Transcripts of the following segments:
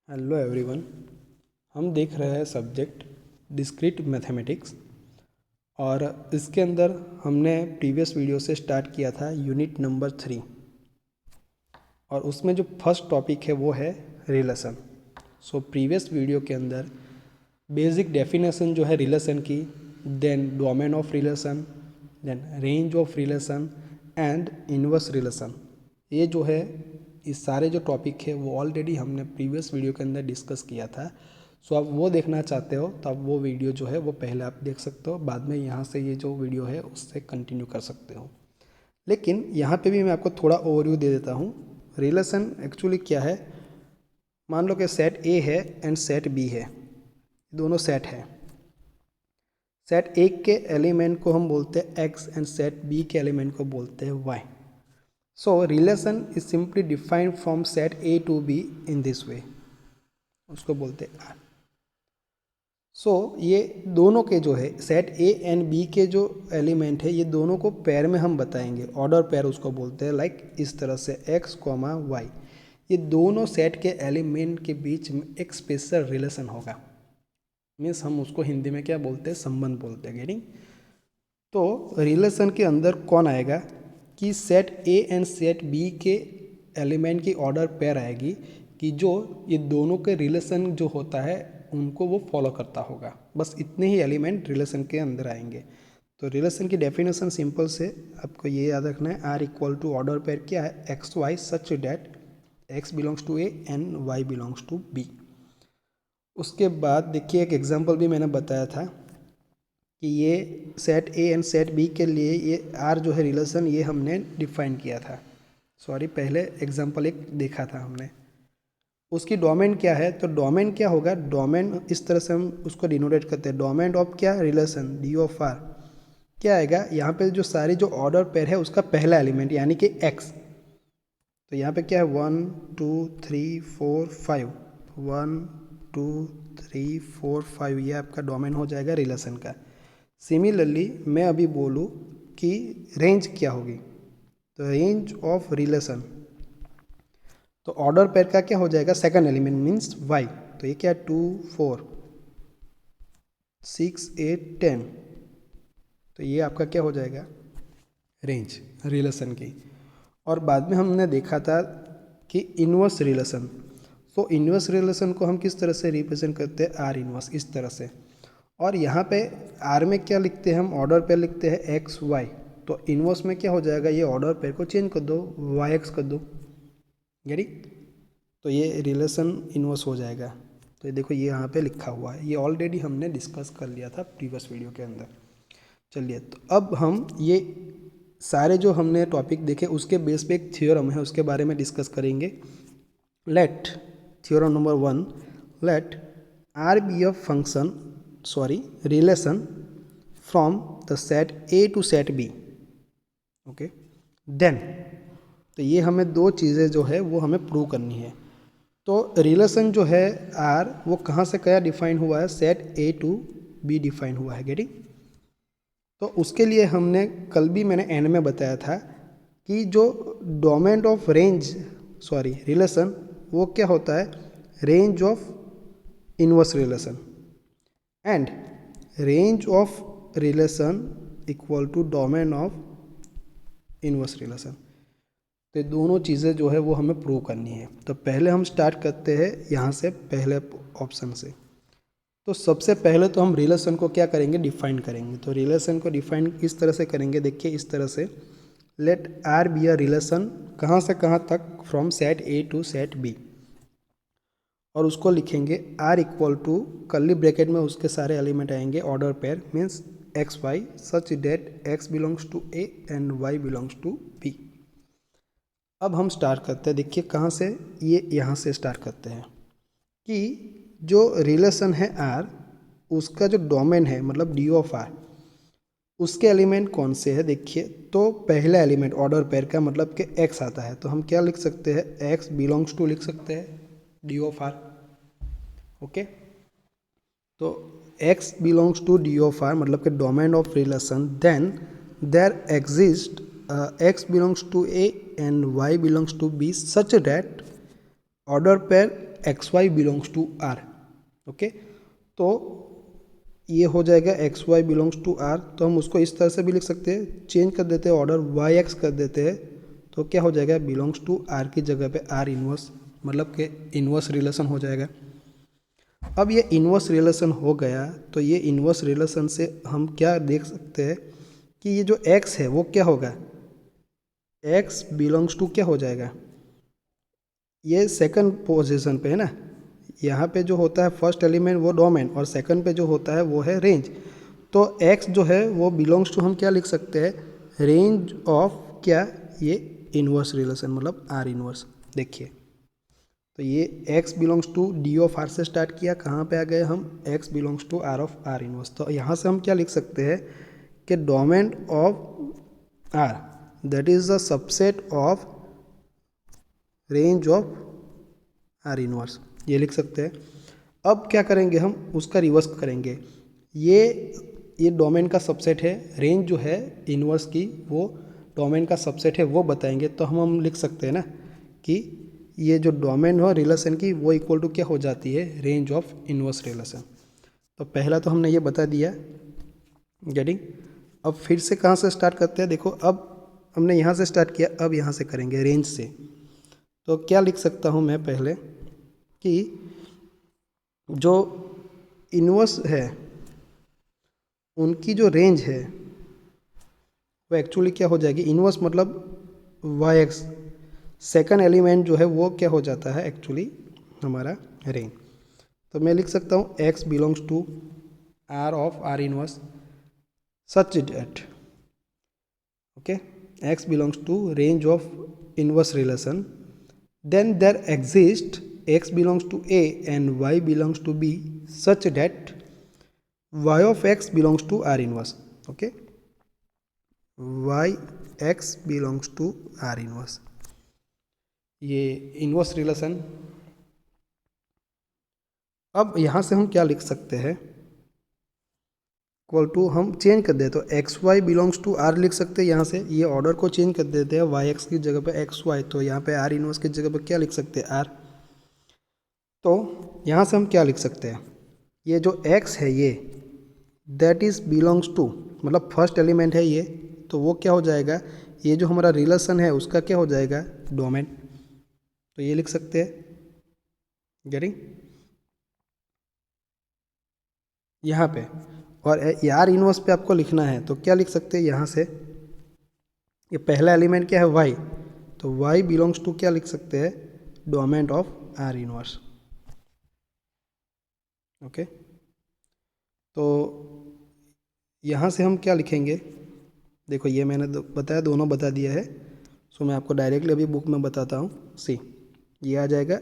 Hello everyone. हम देख रहे हैं सब्जेक्ट डिस्क्रीट मैथमेटिक्स और इसके अंदर हमने प्रीवियस वीडियो से स्टार्ट किया था यूनिट नंबर 3 और उसमें जो फर्स्ट टॉपिक है वो है रिलेशन। सो प्रीवियस वीडियो के अंदर बेसिक डेफिनेशन जो है रिलेशन की, then domain of relation, then range of relation and inverse relation, ये जो है इस सारे जो टॉपिक है वो ऑलरेडी हमने प्रीवियस वीडियो के अंदर डिस्कस किया था। सो आप वो देखना चाहते हो तो आप वो वीडियो जो है वो पहले आप देख सकते हो, बाद में यहाँ से ये जो वीडियो है उससे कंटिन्यू कर सकते हो। लेकिन यहाँ पे भी मैं आपको थोड़ा ओवरव्यू दे देता हूँ। रिलेशन एक्चुअली क्या है, मान लो कि सेट ए है एंड सेट बी है, दोनों सेट है। सेट ए के एलिमेंट को हम बोलते हैं एक्स एंड सेट बी के एलिमेंट को बोलते हैं Y. So relation is simply defined from set A to B in this way, उसको बोलते हैं R। सो ये दोनों के जो है सेट A एंड B के जो एलिमेंट है ये दोनों को पेयर में हम बताएंगे, ऑर्डर पेयर उसको बोलते हैं। लाइक इस तरह से x, y, ये दोनों सेट के एलिमेंट के बीच में एक स्पेशल रिलेशन होगा। मीन्स हम उसको हिंदी में क्या बोलते हैं, संबंध बोलते हैं। गेटिंग? तो रिलेशन के अंदर कौन आएगा कि set A and set B के एलिमेंट की ऑर्डर पेयर आएगी कि जो ये दोनों के रिलेशन जो होता है उनको वो फॉलो करता होगा। बस इतने ही एलिमेंट रिलेशन के अंदर आएंगे। तो रिलेशन की डेफिनेशन सिंपल से आपको ये याद रखना है, R equal to order pair क्या है, x y such that x belongs to A and y belongs to B. उसके बाद देखिए एक एग्जाम्पल भी मैंने बताया था कि ये set A and set B के लिए ये आर जो है रिलेशन ये हमने डिफाइन किया था। सॉरी, पहले एग्जांपल एक देखा था हमने। उसकी डोमेन क्या है, तो डोमेन क्या होगा, डोमेन इस तरह से हम उसको डिनोटेट करते हैं, डोमेन ऑफ क्या, रिलेशन, डी ऑफ आर क्या आएगा यहाँ पे, जो सारी जो ऑर्डर पेयर है उसका पहला एलिमेंट यानी कि एक्स। तो यहाँ पे क्या है 1 2 3 4 5, 1 2 3 4 5, ये आपका डोमेन हो जाएगा रिलेशन का। सिमिलरली मैं अभी बोलूँ कि रेंज क्या होगी, तो रेंज ऑफ रिलेशन, तो ऑर्डर पेयर का क्या हो जाएगा, सेकंड एलिमेंट मीन्स वाई। तो ये क्या है 2 4 6 8 10, तो ये आपका क्या हो जाएगा, रेंज रिलेशन की। और बाद में हमने देखा था कि इन्वर्स रिलेशन। तो इन्वर्स रिलेशन को हम किस तरह से रिप्रेजेंट करते हैं, आर इन्वर्स, इस तरह से। और यहाँ पे आर में क्या लिखते हैं हम, ऑर्डर पेयर लिखते हैं एक्स वाई। तो इनवर्स में क्या हो जाएगा, ये ऑर्डर पेयर को चेंज कर दो, वाई एक्स कर दो, यानी तो ये रिलेशन इनवर्स हो जाएगा। तो ये देखो ये यहाँ पे लिखा हुआ है, ये ऑलरेडी हमने डिस्कस कर लिया था प्रीवियस वीडियो के अंदर। चलिए, तो अब हम ये सारे जो हमने टॉपिक देखे उसके बेस पे एक थ्योरम है उसके बारे में डिस्कस करेंगे। Let theorem number 1, let R be a function, relation from the set A to set B, okay. Then तो ये हमें दो चीज़ें जो है वो हमें प्रूव करनी है। तो रिलेशन जो है R वो कहाँ से क्या डिफाइन हुआ है, set A to B define हुआ है। गेटिंग? तो उसके लिए हमने कल भी मैंने एंड में बताया था कि जो डोमेन ऑफ रिलेशन वो क्या होता है, range of inverse relation and range of relation equal to domain of inverse relation. तो दोनों चीज़ें जो है वो हमें प्रूव करनी है। तो पहले हम स्टार्ट करते हैं यहाँ से, पहले ऑप्शन से। तो सबसे पहले तो हम रिलेशन को क्या करेंगे, डिफाइन करेंगे। तो रिलेशन को डिफाइन किस तरह से करेंगे, देखिए इस तरह से, let R be a relation, कहाँ से कहाँ तक, from set A to set B, और उसको लिखेंगे R equal to curly bracket में उसके सारे एलिमेंट आएंगे, order pair means x y such that x belongs to A and y belongs to B. अब हम स्टार्ट करते हैं, देखिए कहाँ से, ये यहाँ से स्टार्ट करते हैं कि जो रिलेशन है आर उसका जो डोमेन है मतलब डी ऑफ आर, उसके एलिमेंट कौन से है, देखिए तो पहला एलिमेंट ऑर्डर पेयर का मतलब कि एक्स आता है। तो हम क्या लिख सकते हैं, एक्स बिलोंग्स टू लिख सकते हैं डी ऑफ आर, ओके। तो x belongs to D of R मतलब कि domain of relation, then there exist x belongs to a and y belongs to b such that order pair x y belongs to R. Okay, तो ये हो जाएगा x y belongs to R, तो हम उसको इस तरह से भी लिख सकते हैं, चेंज कर देते हैं ऑर्डर, वाई एक्स कर देते हैं, तो क्या हो जाएगा, बिलोंग्स टू आर की जगह पे आर इनवर्स, मतलब कि इनवर्स रिलेशन हो जाएगा। अब ये इनवर्स रिलेशन हो गया, तो ये इनवर्स रिलेशन से हम क्या देख सकते हैं कि ये जो x है वो क्या होगा, x बिलोंग्स टू क्या हो जाएगा, ये सेकंड पोजीशन पे है ना, यहाँ पे जो होता है फर्स्ट एलिमेंट वो डोमेन और सेकंड पे जो होता है वो है रेंज। तो x जो है वो बिलोंग्स टू हम क्या लिख सकते हैं, रेंज ऑफ क्या, ये इनवर्स रिलेशन मतलब आर इनवर्स। देखिए, तो ये x belongs to D of R से स्टार्ट किया, कहाँ पे आ गए हम, x belongs to R of R inverse. तो यहाँ से हम क्या लिख सकते हैं कि domain of R that is the subset of range of R inverse, ये लिख सकते हैं। अब क्या करेंगे, हम उसका रिवर्स करेंगे, ये डोमेन का सबसेट है, रेंज जो है इनवर्स की वो डोमेन का सबसेट है वो बताएंगे। तो हम लिख सकते हैं ना कि ये जो डोमेन हो रिलेशन की वो इक्वल टू क्या हो जाती है, रेंज ऑफ इनवर्स रिलेशन। तो पहला तो हमने ये बता दिया, गेटिंग। अब फिर से कहाँ से स्टार्ट करते हैं, देखो अब हमने यहाँ से स्टार्ट किया, अब यहाँ से करेंगे रेंज से। तो क्या लिख सकता हूँ मैं पहले कि जो इनवर्स है उनकी जो रेंज है वो एक्चुअली क्या हो जाएगी, इनवर्स मतलब वाई एक्स, सेकेंड एलिमेंट जो है वो क्या हो जाता है एक्चुअली हमारा रेंज। तो मैं लिख सकता हूँ x belongs to R of R inverse such that, okay, x belongs to range of inverse relation, then there exists x belongs to a and y belongs to b such that y of x belongs to r inverse, okay, y x belongs to r inverse, ये inverse relation. अब यहाँ से हम क्या लिख सकते हैं, equal to हम चेंज कर दे तो x y belongs to R लिख सकते हैं, यहाँ से ये ऑर्डर को चेंज कर देते हैं, वाई एक्स की जगह पे एक्स वाई, तो यहाँ पे आर इनवर्स की जगह पे क्या लिख सकते हैं, आर। तो यहाँ से हम क्या लिख सकते हैं, ये जो x है ये दैट इज़ बिलोंग्स टू, मतलब फर्स्ट एलिमेंट है ये, तो वो क्या हो जाएगा, ये जो हमारा रिलेशन है उसका क्या हो जाएगा, डोमेन। तो ये लिख सकते हैं, गेटिंग, यहाँ पे। और यार इनवर्स पे आपको लिखना है तो क्या लिख सकते हैं यहाँ से, ये पहला एलिमेंट क्या है, y, तो y बिलोंग्स टू क्या लिख सकते हैं, domain of R inverse, okay. तो यहाँ से हम क्या लिखेंगे, देखो ये मैंने बताया, दोनों बता दिया है, सो मैं आपको डायरेक्टली अभी बुक में बताता हूँ। सी, ये आ जाएगा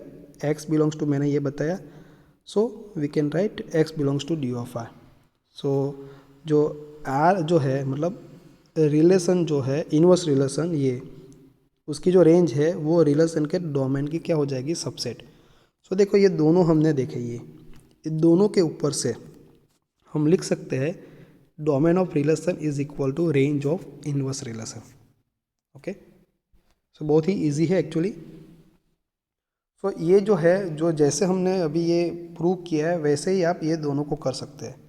x बिलोंग्स टू, मैंने ये बताया, so we can write x belongs to D of R. So जो r जो है मतलब रिलेशन जो है इनवर्स रिलेशन, ये उसकी जो रेंज है वो रिलेशन के डोमेन की क्या हो जाएगी, सबसेट। सो देखो ये दोनों हमने देखे, ये दोनों के ऊपर से हम लिख सकते हैं domain of relation is equal to range of inverse relation, okay. So बहुत ही इजी है एक्चुअली। सो ये जो है, जो जैसे हमने अभी ये प्रूव किया है वैसे ही आप ये दोनों को कर सकते हैं।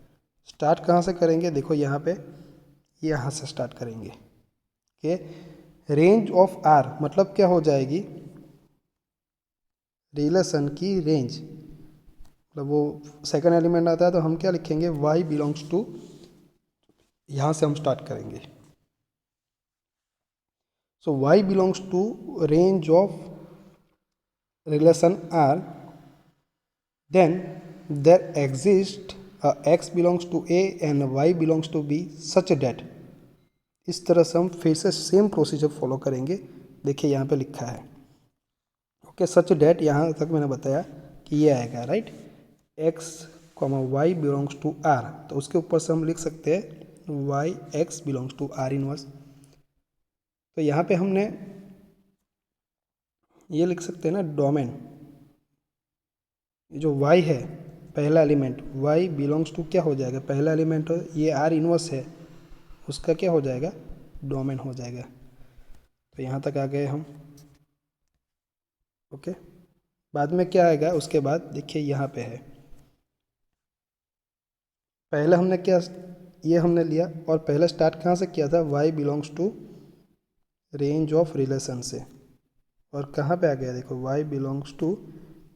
स्टार्ट कहाँ से करेंगे, देखो यहाँ पे, यहाँ से स्टार्ट करेंगे कि रेंज ऑफ आर मतलब क्या हो जाएगी, रिलेशन की रेंज, मतलब वो सेकंड एलिमेंट आता है तो हम क्या लिखेंगे, y बिलोंग्स टू, यहाँ से हम स्टार्ट करेंगे। So y belongs to range of relation r, then there exist x belongs to a and y belongs to b such that, इस तरह से हम फिर से सेम प्रोसीजर फॉलो करेंगे। देखिए यहाँ पे लिखा है, ओके, सच डेट, यहाँ तक मैंने बताया कि ये आएगा, right, x y belongs to R, तो उसके ऊपर से हम लिख सकते हैं y x belongs to R inverse. तो यहाँ पे हमने ये लिख सकते हैं ना, डोमेन, जो y है पहला एलिमेंट, y बिलोंग्स टू क्या हो जाएगा, पहला एलिमेंट ये आर इनवर्स है उसका क्या हो जाएगा, डोमेन हो जाएगा। तो यहाँ तक आ गए हम, ओके। बाद में क्या आएगा उसके बाद, देखिए यहाँ पे है, पहले हमने क्या, ये हमने लिया और पहले स्टार्ट कहाँ से किया था, y belongs to range of relation से, और कहाँ पे आ गया देखो, y belongs to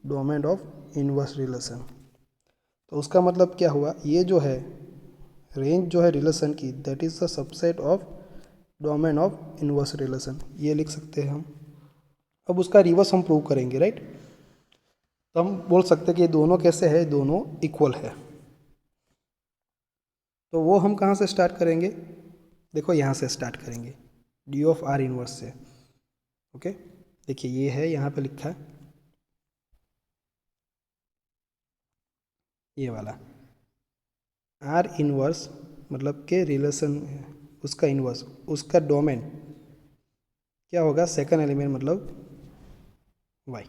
domain of inverse relation. तो उसका मतलब क्या हुआ, ये जो है रेंज जो है रिलेशन की, that is the subset of domain of inverse relation, ये लिख सकते हैं हम। अब उसका रिवर्स हम प्रूव करेंगे, राइट। तो हम बोल सकते हैं कि ये दोनों कैसे है, दोनों इक्वल है। तो वो हम कहाँ से स्टार्ट करेंगे, देखो यहाँ से स्टार्ट करेंगे, डी ऑफ आर इनवर्स से। ओके, देखिए ये है, यहाँ पे लिखा है ये वाला आर इनवर्स, मतलब के रिलेशन, उसका इनवर्स, उसका डोमेन क्या होगा, सेकंड एलिमेंट मतलब वाई,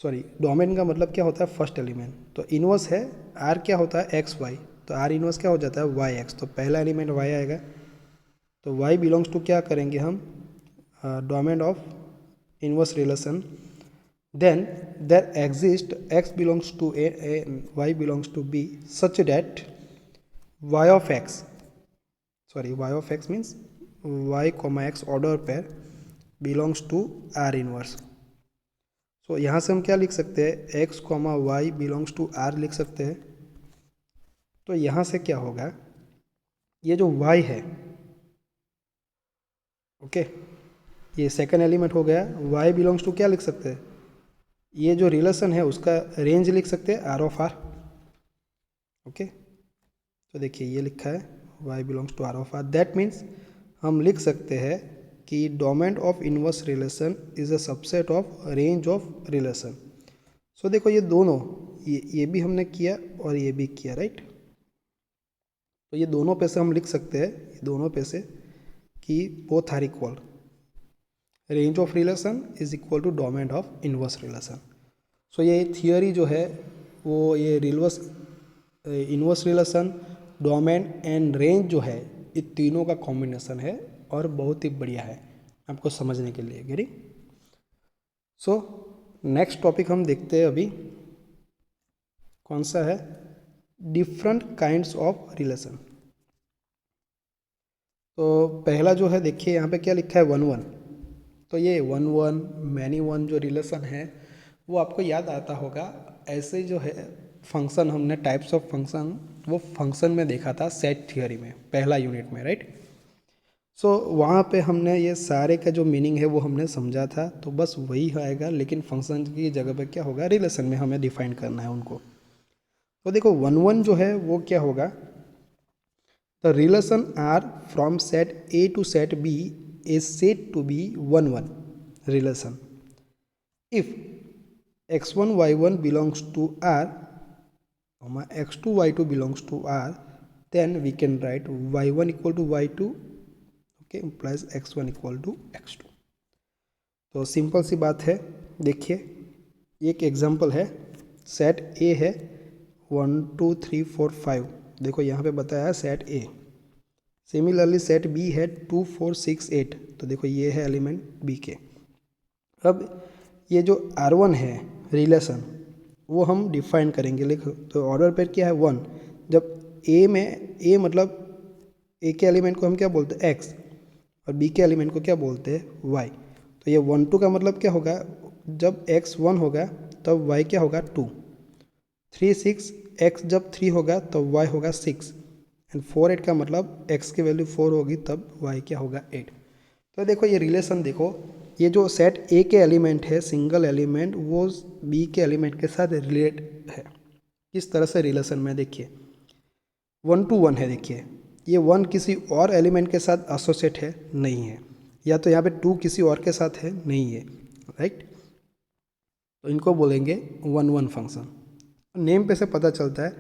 सॉरी डोमेन का मतलब क्या होता है, फर्स्ट एलिमेंट। तो इनवर्स है आर, क्या होता है एक्स वाई, तो आर इनवर्स क्या हो जाता है वाई एक्स, तो पहला एलिमेंट वाई आएगा। तो वाई बिलोंग्स टू क्या करेंगे हम, domain of inverse relation, then there exists x belongs to a and y belongs to b such that y of x, sorry y of x means y comma x order pair belongs to r inverse। so यहाँ से हम क्या लिख सकते हैं, x comma y belongs to r लिख सकते हैं। तो यहाँ से क्या होगा, ये जो y है, ओके, ये सेकंड एलिमेंट हो गया, y बिलोंग्स टू क्या लिख सकते हैं, ये जो रिलेशन है उसका रेंज लिख सकते हैं आर ऑफ आर। ओके, तो देखिए ये लिखा है y belongs to R of R, that means हम लिख सकते हैं कि domain of inverse relation is a subset of range of relation. So देखो ये दोनों, ये भी हमने किया और ये भी किया, राइट। तो ये दोनों पे से हम लिख सकते हैं, ये दोनों पे से कि both are equal, range of relation is equal to domain of inverse relation. So ये थियोरी जो है वो ये reverse inverse relation, domain and range जो है, ये तीनों का कॉम्बिनेशन है और बहुत ही बढ़िया है आपको समझने के लिए, गेरी। सो नेक्स्ट टॉपिक हम देखते हैं अभी, कौन सा है, डिफरेंट काइंड्स ऑफ रिलेशन। तो पहला जो है देखिए यहाँ पे क्या लिखा है, वन वन। तो ये वन वन मैनी वन जो रिलेशन है वो आपको याद आता होगा, ऐसे जो है फंक्शन हमने टाइप्स ऑफ फंक्शन, वो फंक्शन में देखा था सेट थियोरी में, पहला यूनिट में, राइट। सो वहाँ पे हमने ये सारे का जो मीनिंग है वो हमने समझा था, तो बस वही आएगा, लेकिन फंक्शन की जगह पे क्या होगा, रिलेशन में हमें डिफाइन करना है उनको। तो देखो वन वन जो है वो क्या होगा, the relation R from set A to set B is said to be one one relation if x1 y1 belongs to R, x2 y2 belongs to R, then we can write y1 equal to y2, okay, plus x1 equal to x2। तो simple सी बात है, देखिए एक example है, set ए है 1 2 3 4 5, देखो यहाँ पे बताया है set A. Similarly set B है 2 4 6 8, तो देखो ये है एलिमेंट बी के। अब ये जो R1 है रिलेशन, वो हम डिफाइन करेंगे, लिखो तो ऑर्डर पेयर क्या है, वन। जब ए में, ए मतलब ए के एलिमेंट को हम क्या बोलते हैं, एक्स, और बी के एलिमेंट को क्या बोलते हैं, वाई। तो ये वन टू का मतलब क्या होगा, जब एक्स वन होगा तब वाई क्या होगा, टू। 3 6 एक्स जब 3 होगा तब वाई होगा 6, एंड 4 8 का मतलब एक्स की वैल्यू 4 होगी तब वाई क्या होगा 8। तो देखो ये रिलेशन, देखो ये जो सेट ए के एलिमेंट है सिंगल एलिमेंट, वो बी के एलिमेंट के साथ रिलेट है। किस तरह से रिलेशन में, देखिए 1 to 1 है, देखिए ये 1 किसी और एलिमेंट के साथ एसोसिएट है, नहीं है, या तो यहाँ पे 2 किसी और के साथ है, नहीं है, राइट। तो इनको बोलेंगे 1 1 फंक्शन। नेम पे से पता चलता है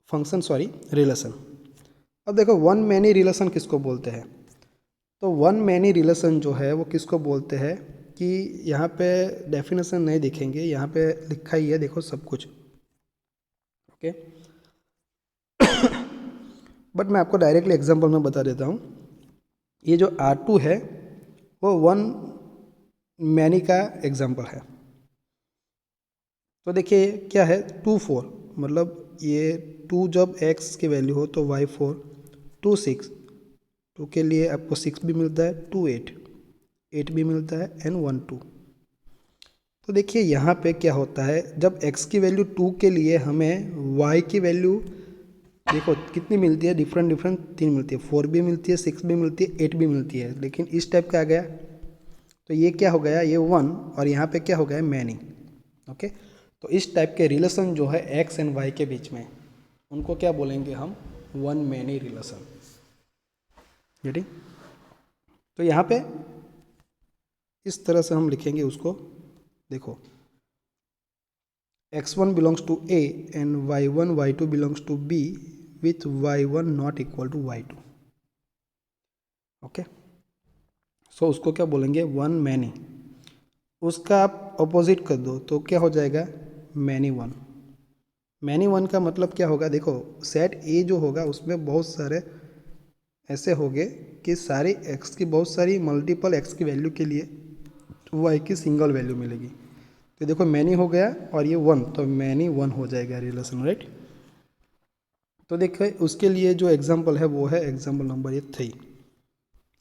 फंक्शन, सॉरी रिलेशन। अब देखो वन मैनी रिलेशन किसको बोलते हैं, तो वन मैनी रिलेशन जो है वो किसको बोलते हैं, कि यहाँ पे डेफिनेशन नहीं दिखेंगे, यहाँ पे लिखा ही है, देखो सब कुछ, ओके। बट मैं आपको डायरेक्टली एग्जांपल में बता देता हूँ। ये जो R2 है वो वन मैनी का एग्जांपल है। तो देखिए क्या है 2 4, मतलब ये 2 जब x की वैल्यू हो तो y 4, 2 6, 2 के लिए आपको 6 भी मिलता है, 2 8, 8 भी मिलता है एंड 1 2। तो देखिए यहाँ पे क्या होता है, जब x की वैल्यू 2 के लिए हमें y की वैल्यू देखो कितनी मिलती है, डिफरेंट डिफरेंट 3 मिलती है, 4 भी मिलती है, 6 भी मिलती है, 8 भी मिलती है, लेकिन इस टाइप का आ गया तो ये क्या हो गया, ये 1 और यहाँ पे क्या हो गया मैनी। ओके, तो इस टाइप के रिलेशन जो है x एंड y के बीच में, उनको क्या बोलेंगे हम, वन मैनी रिलेशन। गेटिंग? तो यहाँ पे इस तरह से हम लिखेंगे उसको, देखो x1 belongs to A and y1 y2 belongs to B with y1 not equal to y2। Okay, so उसको क्या बोलेंगे, वन मैनी। उसका आप अपोजिट कर दो तो क्या हो जाएगा, मैनी वन। मैनी वन का मतलब क्या होगा, देखो सेट ए जो होगा उसमें बहुत सारे ऐसे होंगे कि सारी x की बहुत सारी मल्टीपल x की वैल्यू के लिए y की सिंगल वैल्यू मिलेगी। तो देखो मैनी हो गया और ये 1, तो मैनी 1 हो जाएगा रिलेशन, राइट। तो देखो उसके लिए जो एग्जांपल है वो है एग्जांपल नंबर ये 3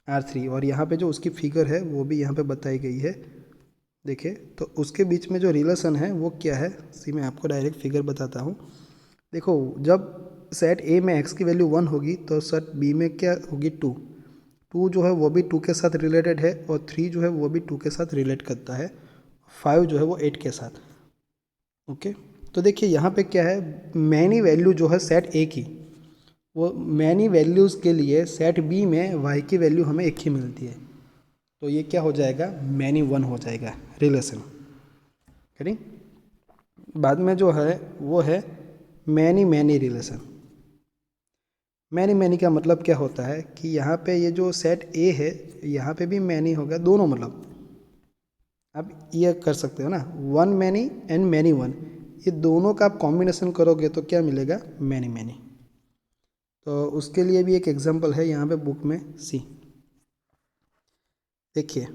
R3, और यहाँ पे जो उसकी फिगर है वो भी यहाँ पे बताई गई है। देखिए तो उसके बीच में जो रिलेशन है वो क्या है, सी मैं आपको डायरेक्ट फिगर बताता हूँ। देखो जब सेट ए में x की वैल्यू 1 होगी तो सेट बी में क्या होगी 2, 2 जो है वो भी 2 के साथ रिलेटेड है और 3 जो है वो भी 2 के साथ रिलेट करता है, 5 जो है वो 8 के साथ। ओके, तो देखिए यहाँ पे क्या है, मैनी वैल्यू जो है सेट ए की, वो मैनी वैल्यूज़ के लिए सेट बी में y की वैल्यू हमें एक ही मिलती है, तो ये क्या हो जाएगा, मैनी 1 हो जाएगा रिलेशन। करें बाद में जो है वो है many many relation. Many many का मतलब क्या होता है कि यहाँ पे ये जो सेट ए है यहाँ पे भी मैनी होगा, दोनों मतलब आप ये कर सकते हो ना, one many and many one, ये दोनों का आप कॉम्बिनेशन करोगे तो क्या मिलेगा, मैनी मैनी। तो उसके लिए भी एक एग्जांपल है यहाँ पे बुक में, सी देखिए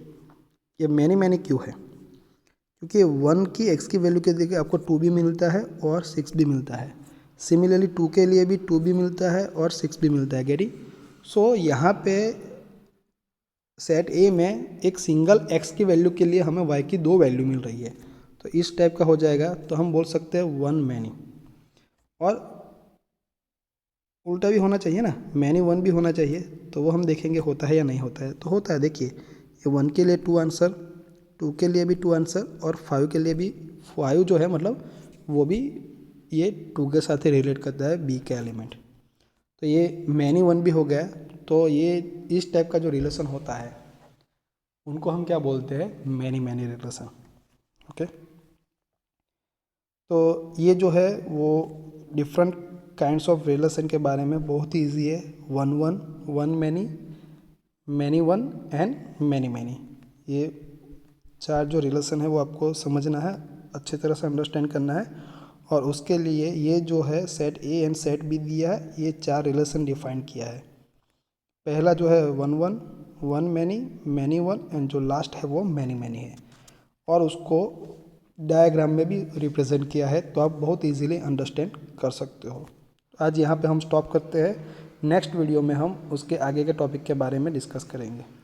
ये मैनी मैनी क्यों है, क्योंकि 1 की x की वैल्यू के देखिए आपको 2 भी मिलता है और 6 भी मिलता है, सिमिलरली 2 के लिए भी 2 भी मिलता है और 6 भी मिलता है, गेटिंग। सो यहाँ पे सेट ए में एक सिंगल x की वैल्यू के लिए हमें y की 2 वैल्यू मिल रही है, तो इस टाइप का हो जाएगा, तो हम बोल सकते हैं वन मैनी। और उल्टा भी होना चाहिए ना, मैनी 1 भी होना चाहिए, तो वो हम देखेंगे होता है या नहीं होता है। तो होता है, देखिए ये 1 के लिए 2 आंसर, 2 के लिए भी 2 आंसर और 5 के लिए भी 5 जो है मतलब वो भी ये 2 के साथ ही रिलेट करता है बी का एलिमेंट, तो ये मैनी 1 भी हो गया। तो ये इस टाइप का जो रिलेशन होता है उनको हम क्या बोलते हैं, मैनी मैनी रिलेशन। ओके, तो ये जो है वो डिफरेंट काइंड्स ऑफ रिलेशन के बारे में बहुत ही ईजी है, one one, one many, many one and many many, ये 4 जो रिलेशन है वो आपको समझना है, अच्छी तरह से अंडरस्टैंड करना है। और उसके लिए ये जो है set A and set B दिया है, ये 4 रिलेशन डिफाइन किया है। पहला जो है one one, one many, many one and जो लास्ट है वो मैनी मैनी है, और उसको डायग्राम में भी रिप्रेजेंट किया है, तो आप बहुत इजीली अंडरस्टैंड कर सकते हो। आज यहाँ पे हम स्टॉप करते हैं, नेक्स्ट वीडियो में हम उसके आगे के टॉपिक के बारे में डिस्कस करेंगे।